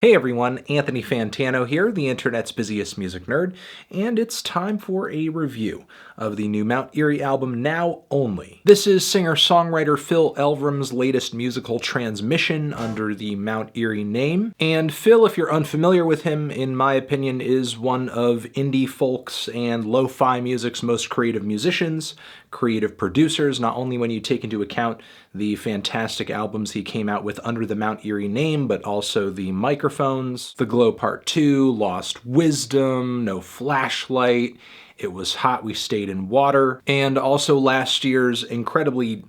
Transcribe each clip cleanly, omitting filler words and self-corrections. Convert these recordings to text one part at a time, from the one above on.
Hey everyone, Anthony Fantano here, the internet's busiest music nerd, and it's time for a review of the new Mount Eerie album, Now Only. This is singer-songwriter Phil Elverum's latest musical transmission under the Mount Eerie name, and Phil, if you're unfamiliar with him, in my opinion, is one of indie folk's and lo-fi music's most creative musicians, creative producers, not only when you take into account the fantastic albums he came out with under the Mount Eerie name, but also the Microphones, The Glow Part 2, Lost Wisdom, No Flashlight, It Was Hot, We Stayed in Water, and also last year's incredibly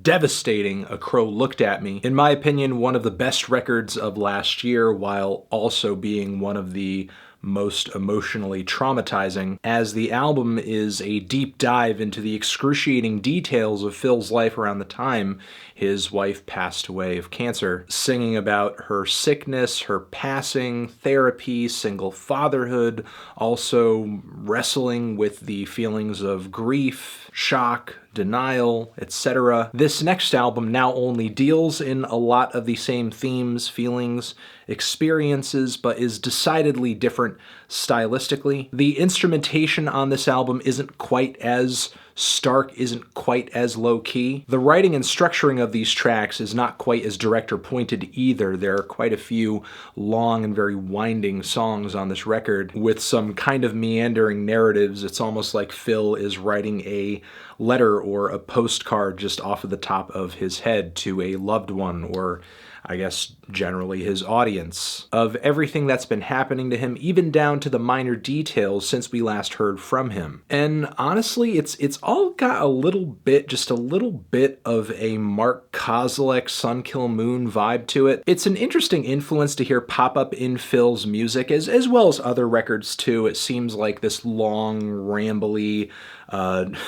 devastating A Crow Looked at Me. In my opinion, one of the best records of last year, while also being one of the most emotionally traumatizing, as the album is a deep dive into the excruciating details of Phil's life around the time his wife passed away of cancer, singing about her sickness, her passing, therapy, single fatherhood, also wrestling with the feelings of grief, shock, denial, etc. This next album, Now Only, deals in a lot of the same themes, feelings, experiences, but is decidedly different stylistically. The instrumentation on this album isn't quite as stark, isn't quite as low-key. The writing and structuring of these tracks is not quite as director-pointed either. There are quite a few long and very winding songs on this record with some kind of meandering narratives. It's almost like Phil is writing a letter or a postcard just off of the top of his head to a loved one, or I guess generally his audience, of everything that's been happening to him, even down to the minor details since we last heard from him. And honestly, it's all got a little bit of a Mark Kozelek Sun Kil Moon vibe to it. It's an interesting influence to hear pop up in Phil's music, as well as other records too. It seems like this long, rambly,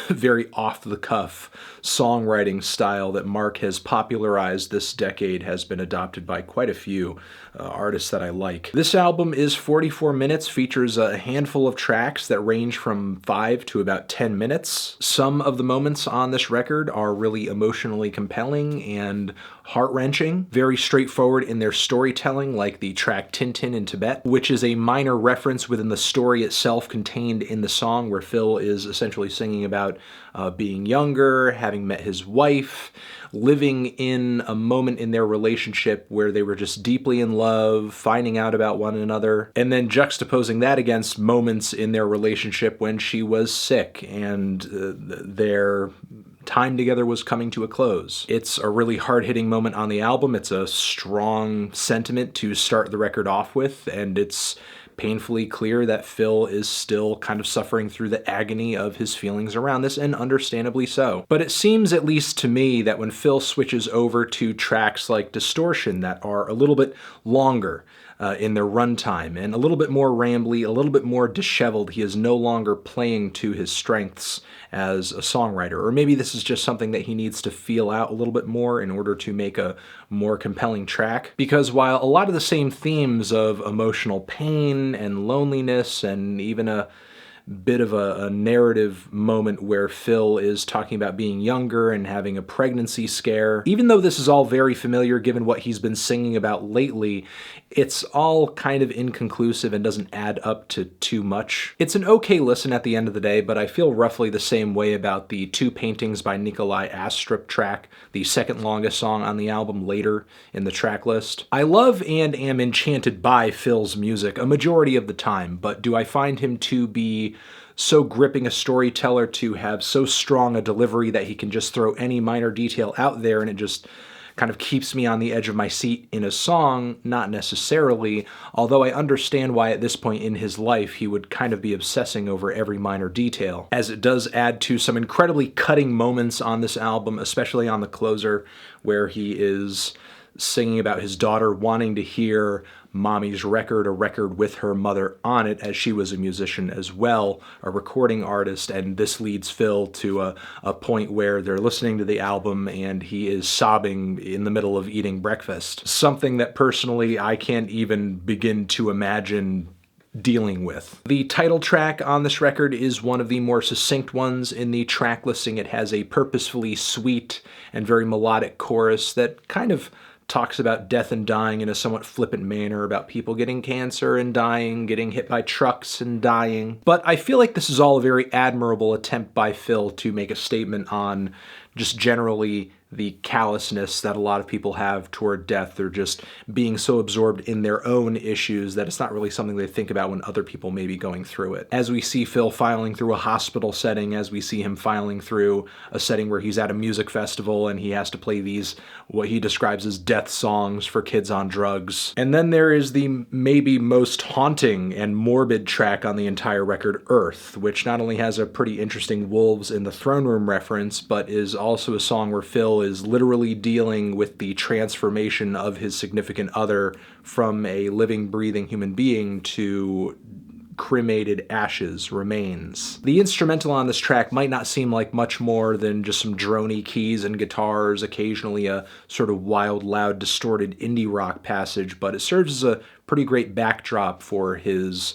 very off-the-cuff songwriting style that Mark has popularized this decade has been adopted by quite a few artists that I like. This album is 44 minutes, features a handful of tracks that range from 5 to about 10 minutes. Some of the moments on this record are really emotionally compelling and heart-wrenching, very straightforward in their storytelling, like the track TINTIN in TIBET, which is a minor reference within the story itself contained in the song, where Phil is essentially singing about being younger, having met his wife, living in a moment in their relationship where they were just deeply in love, finding out about one another, and then juxtaposing that against moments in their relationship when she was sick and their time together was coming to a close. It's a really hard-hitting moment on the album. It's a strong sentiment to start the record off with, and it's painfully clear that Phil is still kind of suffering through the agony of his feelings around this, and understandably so. But it seems, at least to me, that when Phil switches over to tracks like Distortion that are a little bit longer in their runtime and a little bit more rambly, a little bit more disheveled, he is no longer playing to his strengths as a songwriter. Or maybe this is just something that he needs to feel out a little bit more in order to make a more compelling track. Because while a lot of the same themes of emotional pain and loneliness and even a bit of a narrative moment where Phil is talking about being younger and having a pregnancy scare, even though this is all very familiar given what he's been singing about lately, it's all kind of inconclusive and doesn't add up to too much. It's an okay listen at the end of the day, but I feel roughly the same way about the Two Paintings by Nikolai Astrup track, the second longest song on the album, later in the track list. I love and am enchanted by Phil's music a majority of the time, but do I find him to be so gripping a storyteller, to have so strong a delivery that he can just throw any minor detail out there and it just kind of keeps me on the edge of my seat in a song? Not necessarily, although I understand why at this point in his life he would kind of be obsessing over every minor detail, as it does add to some incredibly cutting moments on this album, especially on the closer, where he is singing about his daughter wanting to hear Mommy's record, a record with her mother on it, as she was a musician as well, a recording artist, and this leads Phil to a point where they're listening to the album and he is sobbing in the middle of eating breakfast. Something that personally I can't even begin to imagine dealing with. The title track on this record is one of the more succinct ones in the track listing. It has a purposefully sweet and very melodic chorus that kind of talks about death and dying in a somewhat flippant manner, about people getting cancer and dying, getting hit by trucks and dying. But I feel like this is all a very admirable attempt by Phil to make a statement on just generally the callousness that a lot of people have toward death. They're just being so absorbed in their own issues that it's not really something they think about when other people may be going through it. As we see Phil filing through a hospital setting, as we see him filing through a setting where he's at a music festival and he has to play these, what he describes as death songs for kids on drugs. And then there is the maybe most haunting and morbid track on the entire record, Earth, which not only has a pretty interesting Wolves in the Throne Room reference, but is also a song where Phil is literally dealing with the transformation of his significant other from a living, breathing human being to cremated ashes, remains. The instrumental on this track might not seem like much more than just some droney keys and guitars, occasionally a sort of wild, loud, distorted indie rock passage, but it serves as a pretty great backdrop for his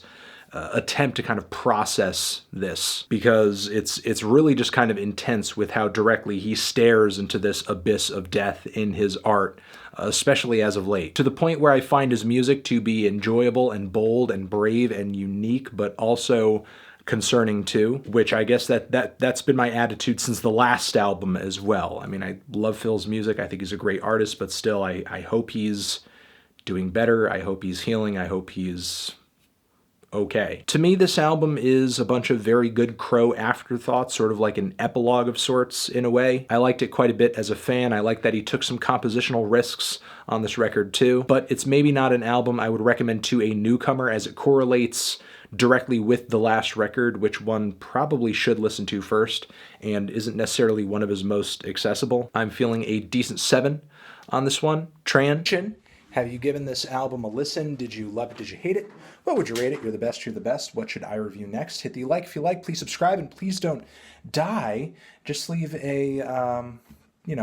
attempt to kind of process this, because it's really just kind of intense with how directly he stares into this abyss of death in his art, especially as of late, to the point where I find his music to be enjoyable and bold and brave and unique, but also concerning too, which I guess that's been my attitude since the last album as well. I mean, I love Phil's music. I think he's a great artist, but still, I hope he's doing better. I hope he's healing. I hope he's okay. To me, this album is a bunch of very good Crow afterthoughts, sort of like an epilogue of sorts in a way. I liked it quite a bit as a fan. I like that he took some compositional risks on this record too, but it's maybe not an album I would recommend to a newcomer, as it correlates directly with the last record, which one probably should listen to first and isn't necessarily one of his most accessible. I'm feeling a decent 7 on this one. Tran, have you given this album a listen? Did you love it? Did you hate it? What would you rate it? You're the best, you're the best. What should I review next? Hit the like if you like. Please subscribe, and please don't die. Just leave a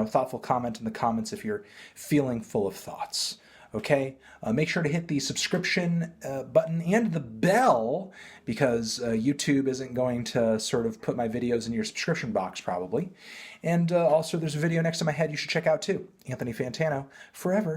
thoughtful comment in the comments if you're feeling full of thoughts. Okay? Make sure to hit the subscription button and the bell, because YouTube isn't going to sort of put my videos in your subscription box probably. And also there's a video next to my head you should check out too. Anthony Fantano, forever.